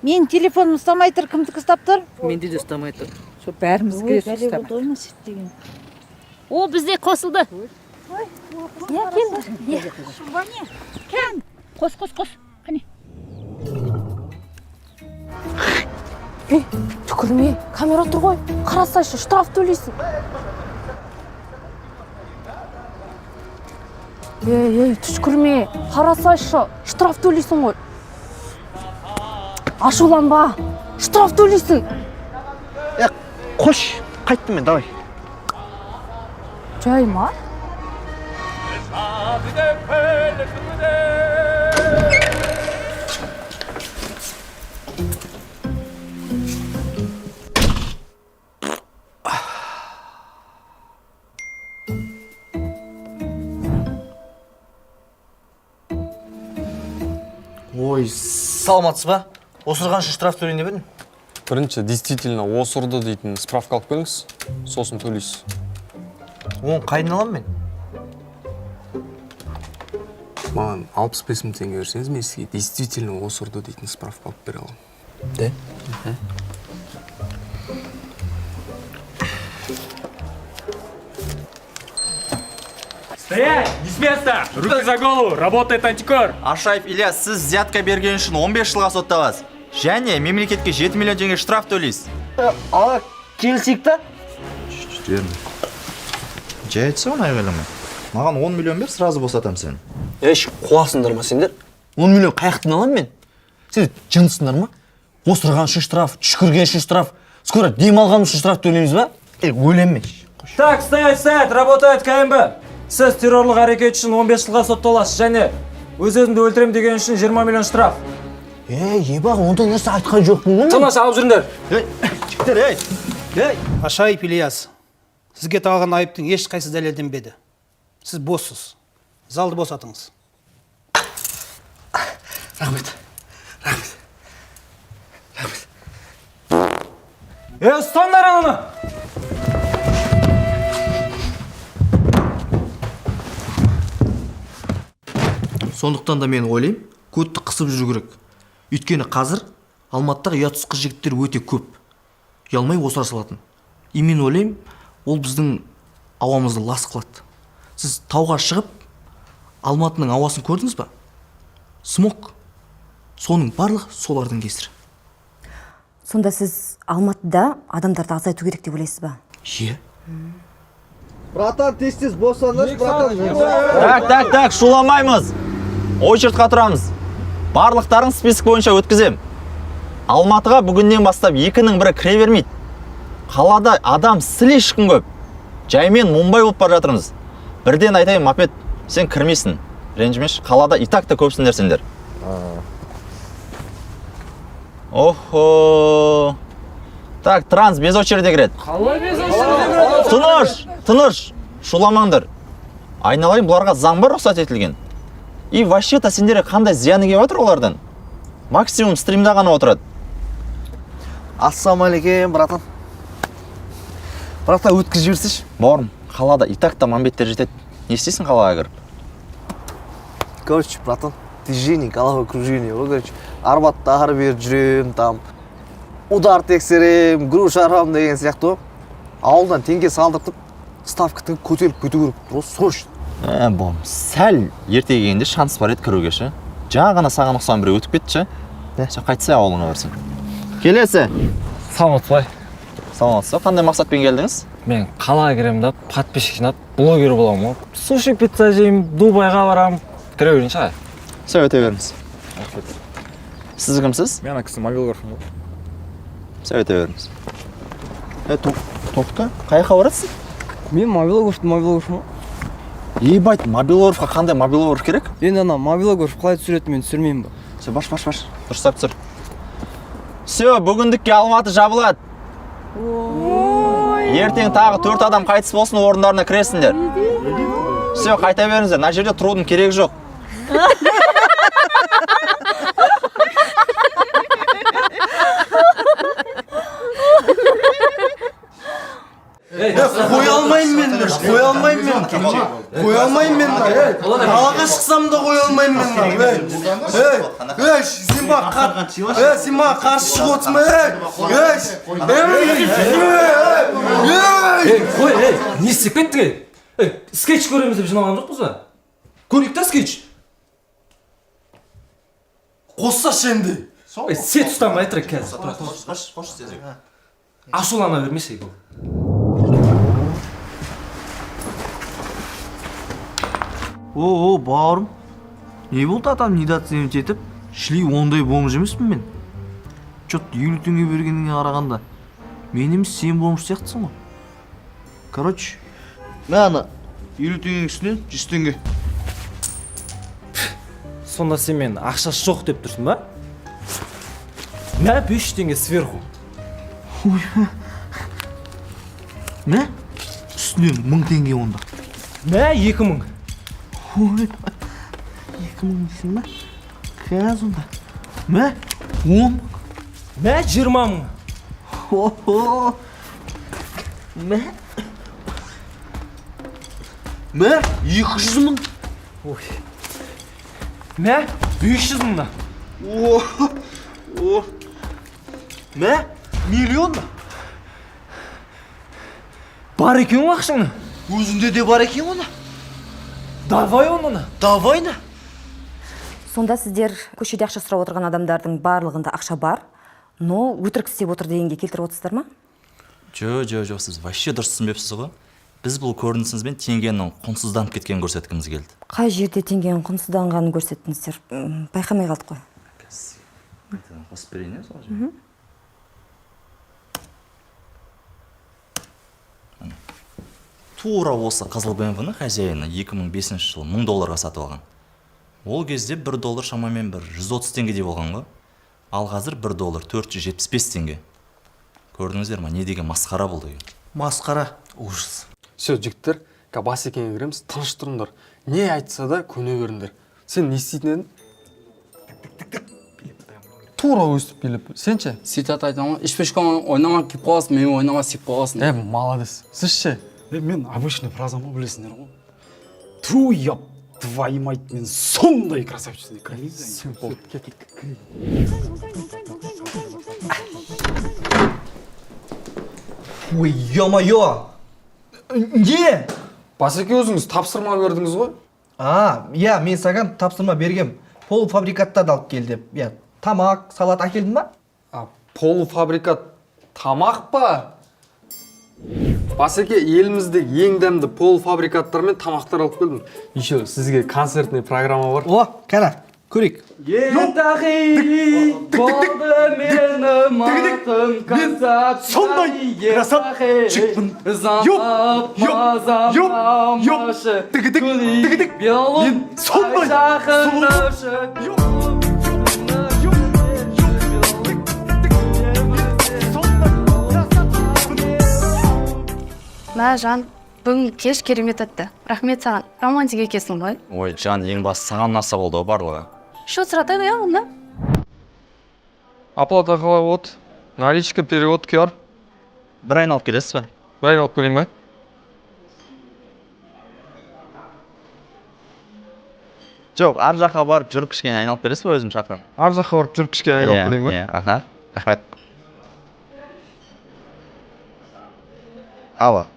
Мен телефонум ұстамай тұр, кімдікі ұстап тұр? Менде де ұстамай тұр. Сол бәріміз кіресіз ұстап. О, бізде қосылды. Я келді. Шубане. Кән. Қос. Қане. Түкірме, камера тұр ғой. Қарасайшы, штраф төлейсің. Түшкірме, қарасайшы, штраф төлейсің ғой. Ашуланба, штраф төлейсің. Қош, қайттым мен, давай. Жай ма? Ой, саламатсыз ба? Осырған үшін штраф төлейін деп едім. Бірінші, действительно, осырды дейтін справка алып келіңіз, сосын төлейсіз. Оны қайдан алам мен? Маған 65 мың теңге берсеңіз, мен сізге действительно осырды дейтін справка алып бере аламын. Де? Стоять! Не с места! Руки за голову! Работает антикор! Ашаев Ильяс, сіз взятка берген үшін 15 жылға сотталасыз. Және мемлекетке 7 миллион теңге штраф төлейсіз. Ала, келсек та? Жүрді. Жай айтса оны айғайламай. Маған 10 миллион бер, сразу босатам сені. Еш, қуасыңдар ма сендер? 10 миллион қаяқтын алам мен? Сендер жынысыңдар ма? Осырған үшін штраф, түшкірген үшін штраф, скоро дем алған үшін штраф төлейміз ба? Өлеме. Так, стоять, работает КМБ! Сіз террорлық әрекет үшін 15 жылға сотталасыз және өз-өзімді өлтірем деген үшін 20 миллион штраф. Ебақ, онда нәрсе айтқан жоқпын ғой. Тымаш алып жүріңдер. Жіктер, Ашаев Ильяс, сізге тағылған айыптың ешқайсы дәлелденбеді. Сіз боссыз. Залды босатыңыз. Рахмет. Ұстандар ананы! Сондықтан да мен ойлаймын, көтті қысып жүру керек. Өйткені қазір Алматыдағы ұятсыз қыз жігіттер өте көп. Ұялмай осыра салатын. И мен ойлаймын, ол біздің ауамызды лас қылады. Сіз тауға шығып, Алматының ауасын көрдіңіз ба? Смог. Соның барлығы солардың кесірі. Сонда сіз Алматыда адамдарды азайту керек деп ойлайсыз ба? Е? Братан, тез босаныш, братан. Так, шуламаймыз. Очередьқа тұрамыз. Барлықтарын список бойынша өткізем. Алматыға бүгіннен бастап екінің бірі кіре бермейді. Қалада адам слишком көп. Жаймен Мумбай болып бара жатырмыз. Бірден айтайын, мопед, сен кірмейсің. Ренжімеш, қалада и так та көпсіңдер сендер. Охо. Так, транс без очереди кіреді. Қалай без очереди кіреді? Тыныш, шуламаңдар. Айналайын, бұларға заң бар рұқсат етілген. И вообще-то сендерге қандай зияны келіп отыр олардан? Максимум стримда ғана отырады. Ассалаумағалейкум, братан. Братан, өткізіп жіберсейші. Бауырым, қалада и так та мамбеттер жетеді. Не істейсің қалаға кіріп? Короче, братан, движение, головокружение, короче, арбатта ары бері жүрем, там, удар тексерем, груш арам деген сияқты. Ауылдан теңге салдыртып, ставка тігіп көтеріп кету керек. Просто срочно. Бом, сәл ерте келгенде шанс бар еді кіруге ше. Жаңа ғана саған ұқсаған біреу өтіп кетті ше. Сен қайтса ауылыңа барсың. Келесі. Саламатсыз. Саламатсыз. Қандай мақсатпен келдіңіз? Мен қалаға керем да, подписчик жинап, блогер боламын. Суши пицца жеймін, Дубайға барам. Кіре берейінші ай. Все, өте беріңіз. Сіз кімсіз? Мен акысы мобилграфым. Все, өте беріңіз. Тоқта, қайыққа барасың? Мен мобилографым. Ебать, мобилографқа қандай мобилограф керек? Енді ана мобилограф қалай түсіреді, мен түсірмеймін ба? Все, баш. Дұрыстап түсір. Все, бүгіндікке Алматы жабылады. Ертең тағы 4 адам қайтыс болсын, орындарына кіресіңдер. Все, қайта беріңіздер. Мына жерде тұрудың керегі жоқ. Қоя алмаймын мен. Қалаға шықсам да қоя алмаймын мен. сен маған қарсы шығып отырсың Қой, не істеп кеттің? Скетч көреміз деп жиналған жоқпыз ба? Көрейік та скетч. қоссашы енді. Сет ұстамай тұрайық қазір. Ашулана бермесей бұл. О, бауырым. Не болды атам недооценивать етіп? Шли ондай бомж емеспін мен. Чот 50 теңге бергеніңе қарағанда. Мен емес сен бомж сияқтысың ғой. Короче, ана 50 теңгенің үстінен 100 теңге. Сонда сен мен ақшасы жоқ деп тұрсың ба? Мә 500 теңге сверху. Мә? Үстінен 1000 теңге онда. Мә 2000. 2000 дейсің ба? Қазір онда. Мә? 10 Мә 20 мың. О-хо! Мә? Мә? 200 мың. Ой. Мә 500 мыңда. О! Мә? Миллион ба? Бар екен ғой ақшаңның. Өзінде де бар екен оны. Давай оны. Давайна. Сонда сіздер көшеде ақша сұрап отырған адамдардың барлығында ақша бар, но өтірік істеп отыр дегенге келтіріп отырсыздар ма? Жоқ, сіз вообще дұрыс түсінбепсіз ғой. Біз бұл көрінісімізбен теңгенің құнсызданып кеткенін көрсеткіміз келді. Қай жерде теңгенің құнсызданғанын көрсеттіңіздер? Байқамай қалдық қой. Қосып берейін, сол жерге. Тура осы қызыл BMW-ні хозяйыны 2005 жылы $1000 сатып алған. Ол кезде $1 шамамен 130 теңгедей болған ғой. Ал қазір $1 475 теңге. Көрдіңіздер ма, не деген масқара болды екен? Масқара. Ужас. Все, жігіттер, басекеңе кіреміз, тыныш тұрыңдар. Не айтса да көне беріңдер. Сен не істейтін едің? Тура өстіп келіп. Сен ше? Сөйтіп айтамын, ішпешкамен ойнамақ кеп қаласың, мен ойнамақ сеп қаласың. Молодец. Сіз ше? Мен обычный фразамы білесіңдер ғой. Ту, еп, твою мать, мен сондай красавчица. Ой, ё-моё! Не? Басеке өзіңіз тапсырма бердіңіз ғой? Иә, мен саған тапсырма бергем. Полуфабрикаттарды алып кел деп. Иә, тамақ, салат әкелдің ба? Полуфабрикат тамақ па? Басеке, елімізде ең дәмді полуфабрикаттар мен тамақтар алып келдім. Еще сізге концертный программа бар. О, қана, көрейік. Ентахи, болды менің атын концерт. Сондай красавчикпін. Заңғап мазамашы, күлейік белім, жақындаушы. Мә, Жан, бүгін кеш керемет өтті. Рахмет саған. Романтик екесің ғой. Ой, Жан, ең басы саған наса болды ғой барлығы. Счет сұратайды я онда? Оплата қалай болды? Наличка, перевод, QR. Бір айналып келесіз ба? Бір айналып келейін ба? Жоқ, ар жаққа барып жүріп кішкене айналып бересіз ба, өзім шақырам? Ар жаққа барып жүріп кішкене айналып келейін ба? Аха, рахмет. Алло.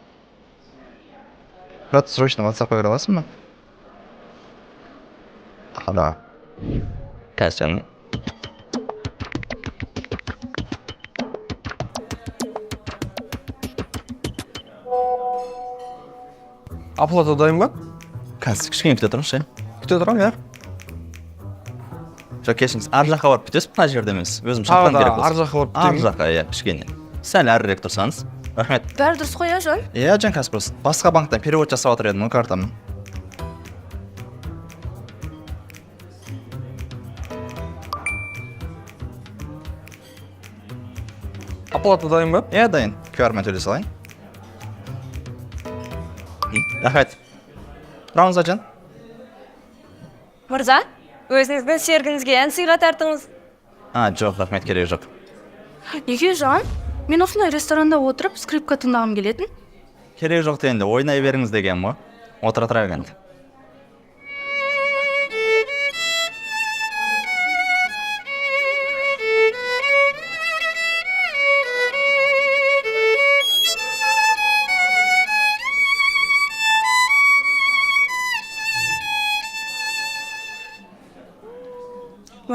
Брат, срочно WhatsApp-қа кіре аласың ба? Да. Қазір жаным. Оплата дайын ба? Қазір кішкене күте тұрыңызшы. Күте тұрам, иә? Жоқ, кешіңіз, ар жаққа барып күтесіз, мына жерде емес. Өзім шақырам керек болсын. Ар жаққа барып күтемін. Ар жаққа, иә, кішкене. Сәл әрірек тұрсаңыз. Рахмет. Бәрі дұрыс қой, Жан? Иә, Жан, қазір просто. Басқа банктан перевод жасап отыр едім, картамын. Оплата дайын ба? Иә, дайын. QR-мен төлей салайын. Рахмет. Рауыза, Жан. Мырза, өзіңіздің серігіңізге ән сыйға тартыңыз. Жоқ, рахмет, керек жоқ. Неге, Жан? Мен осындай ресторанда отырып, скрипка тыңдағым келетін. Керек жоқ дегенде, ойнай беріңіз деген ғой. Отыра тұрайық енді.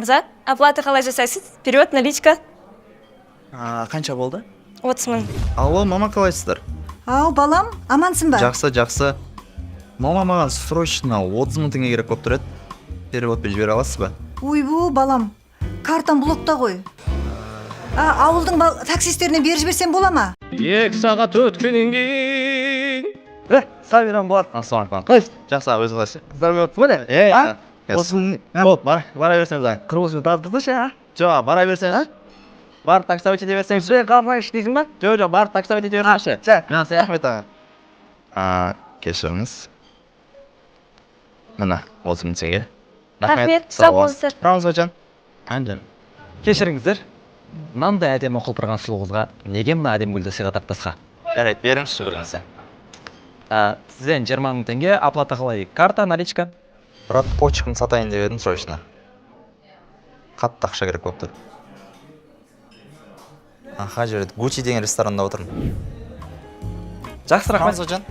Мырза, оплата қалай жасайсыз? Вперед, наличка. Қанша болды? 30 мың. Алло, мама, қалайсыздар? Ау, балам, амансың ба? Жақсы. Мама, маған срочно 30 мың теңге керек болып тұр еді. Переводпен жібере аласыз ба? Ойбу, балам, картам блокта ғой. Ауылдың таксистеріне беріп жіберсем бола ма? 2 сағат өткеннен кейін. Сабирам болады. Ассалаумағалейкум. Қайсы? Жақсы, өзі қалайсыз? Қыздар өтті ме? Болды, бара берсеңіз. Қырғызбен тартырдышы, Жоқ, бара берсең, барып таксовать ете берсеңіз. Қалмай істейсің ба? Жоқ, барып таксовать ете берсеңші. Рахмет аға. Кешіріңіз. Мына, 30 мың теңге. Рахмет, сау болыңыздар. Сау болыңыздар. Кешіріңіздер. Мынандай әдемі құлпырған сұлу қызға неге мына әдемі гүлді сыйға таптасқа? Жарайды, беріңізші біріңізді. Сізден 20 мың теңге, оплата қалай? Карта, наличка? Брат, почканы сатайын деп едім срочно. Қатты ақша керек болып тұр. Аха, жарайды, Гуччи деген ресторанда отырмын. Жақсы, рахмет. Саужан.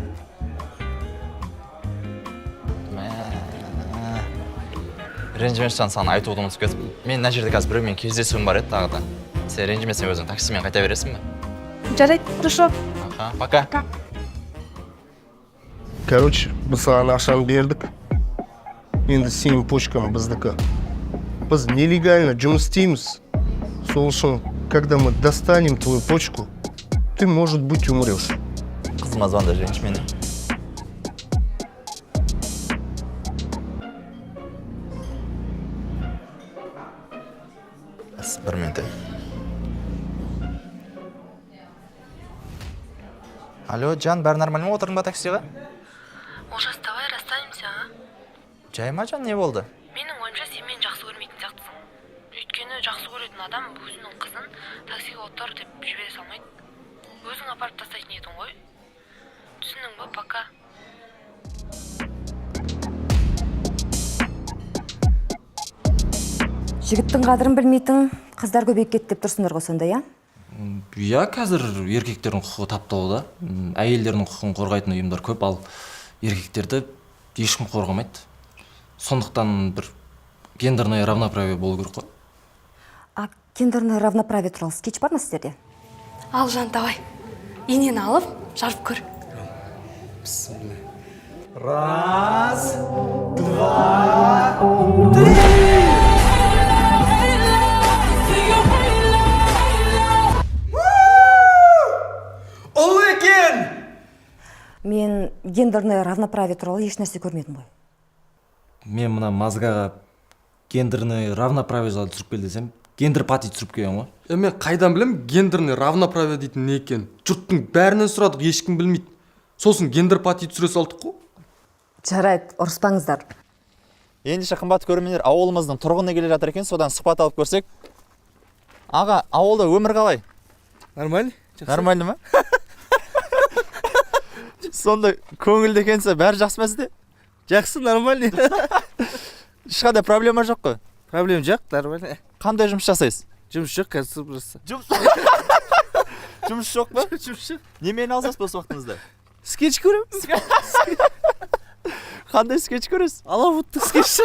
Ренжімешжан, саған айтуды ұмытып кетіп. Мен мына жерде қазір біреумен кездесуім бар еді тағы да. Сен ренжімесең өзің таксимен қайта бересің бе? Жарайды, хорошо. Аха, пока. Короче, біз саған ақшаны бердік. Енді сенің почкаң біздікі. Біз нелегально жұмыс істейміз. Сол үшін, когда мы достанем твою почку, ты, может быть, умрешь. Қызыма звонда женщина мені. Бір минут. Алло, Жан, бәрі нормально ма? Отырдың ба таксиға? Олжас, давай расстанемся, а? Жай ма, Жан, не болды? Менің ойымша сен мені жақсы көрмейтін сияқтысың. Өйткені жақсы көретін адам өзінің қызын таксиге отыр деп жібере салмайды. Өзің апарып тастайтын едің ғой. Түсінің ба, пока. Жігіттің қадірін білмейтін қыздар көбейіп кетті деп тұрсыңдар ғой сонда, иә? Иә, қазір еркектердің құқығы таптауда. Әйелдердің құқығын қорғайтын ұйымдар көп, ал еркектерді ешкім қорғамайды. Сондықтан бір гендерное равноправие болу керек қой. Гендерное равноправие туралы скетч бар ма сіздерде? Ал, Жан, давай. Енені алып, жарып көр. Раз, два, три. Ол екен! Мен гендерное равноправие туралы еш нәрсе көрмедім ғой. Мен мына мазгаға гендерное равноправие жайлы түсіріп кел десем, гендер пати түсіріп келген ғой. Мен қайдан білем гендерный равноправие дейтін не екен? Жұрттың бәрінен сұрадық, ешкім білмейді. Сосын гендер пати түсіре салдық қой. Жарайды, ұрыспаңыздар. Ендеше қымбат көрермендер, ауылымыздың тұрғыны келе жатыр екен, содан сұхбат алып көрсек. Аға, ауылда өмір қалай? Нормально? Нормально ма? Сонда көңілді екенсі, бәрі жақсы ма сізде? Жақсы, нормально. Ешқандай проблема жоқ қой? Проблем жоқ, нормально. Қандай жұмыс жасайсыз? Жұмыс жоқ, қазір просто. Жұмыс жоқ па? Жұмыс жоқ. Немен алсыз бос уақытыңызда? Скетч көреміз. Қандай скетч көресіз? Алабұтты скетч.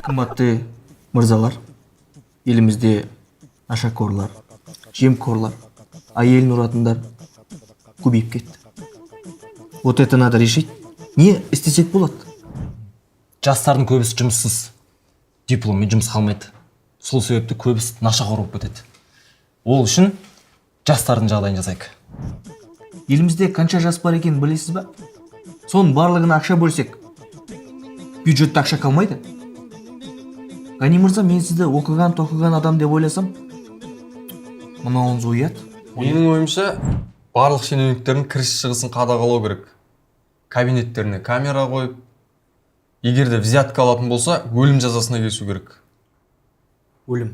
Қымбатты мырзалар, елімізде нашақорлар, жемқорлар, әйелін ұратындар көбейіп кетті. Вот это надо решить. Не істесек болады? Жастардың көбісі жұмыссыз. Дипломмен жұмыс қалмайды. Сол себепті көбісі нашақор болып кетеді. Ол үшін жастардың жағдайын жасайық. Елімізде қанша жас бар екенін білесіз ба? Соның барлығына ақша бөлсек, бюджетте ақша қалмайды. Ғани мырза, мен сізді оқыған адам деп ойласам, мынауыңыз ұят. Менің ойымша, барлық шенеуніктердің кіріс шығысын қадағалау керек. Кабинеттеріне камера қойып, егерде взятка алатын болса, өлім жазасына кесу керек. Өлім.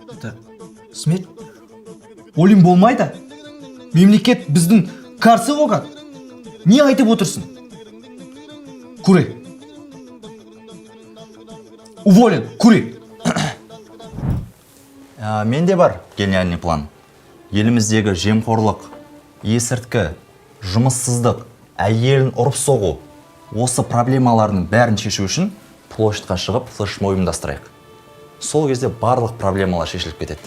Это смерть? Өлім болмайды. Мемлекет біздің қарсы оған. Не айтып отырсың? Көре. Уволен, көре. Менде бар гениальный план. Еліміздегі жемқорлық, есірткі, жұмыссыздық, әйелін ұрып соғу, осы проблемалардың бәрін шешу үшін площадьқа шығып флешмоб ұйымдастырайық. сол кезде барлық проблемалар шешіліп кетеді.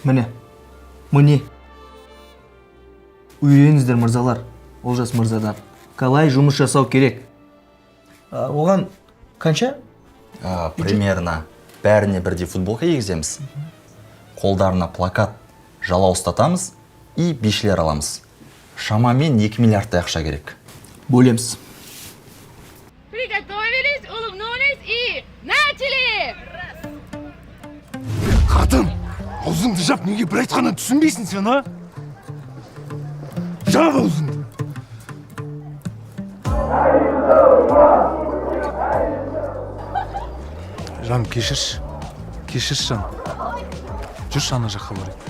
Міне үйреніңіздер мырзалар, Олжас мырзадан қалай жұмыс жасау керек. Оған қанша? Примерно бәріне бірдей футболка егіземіз, қолдарына плакат, жалау ұстатамыз и бишілер аламыз. Шамамен 2 миллиардтай ақша керек. Бөлеміз. Приготовились, улыбнулись и начали! Қатын, аузыңды жап, неге бір айтқанын түсінбейсің сен, а? Жап аузыңды. Жаным, кешірші. Кешірші, жаным. Жүрші ана жаққа барайық.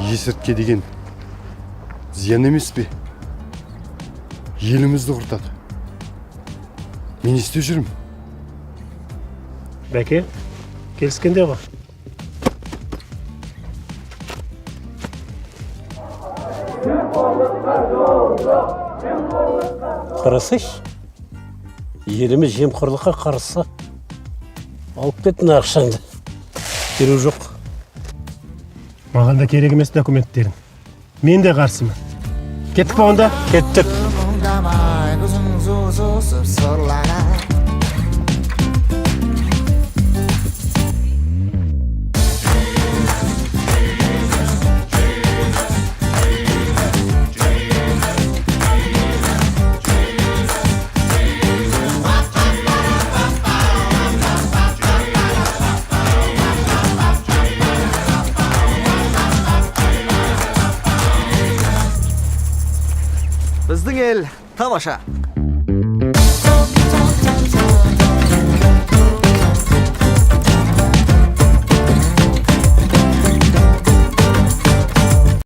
Есіртке деген зиян емес пе? Елімізді құртады. Мен не істеп жүрмін? Бәке, келіскенде ғой. Қарасайш, еліміз жемқорлыққа қарсы. Алып кеттің ақшаңды. Керегі жоқ. Маған да керек емес документтерің. Мен де қарсымын. Кеттік па онда? Кеттік. Біздің ел тамаша.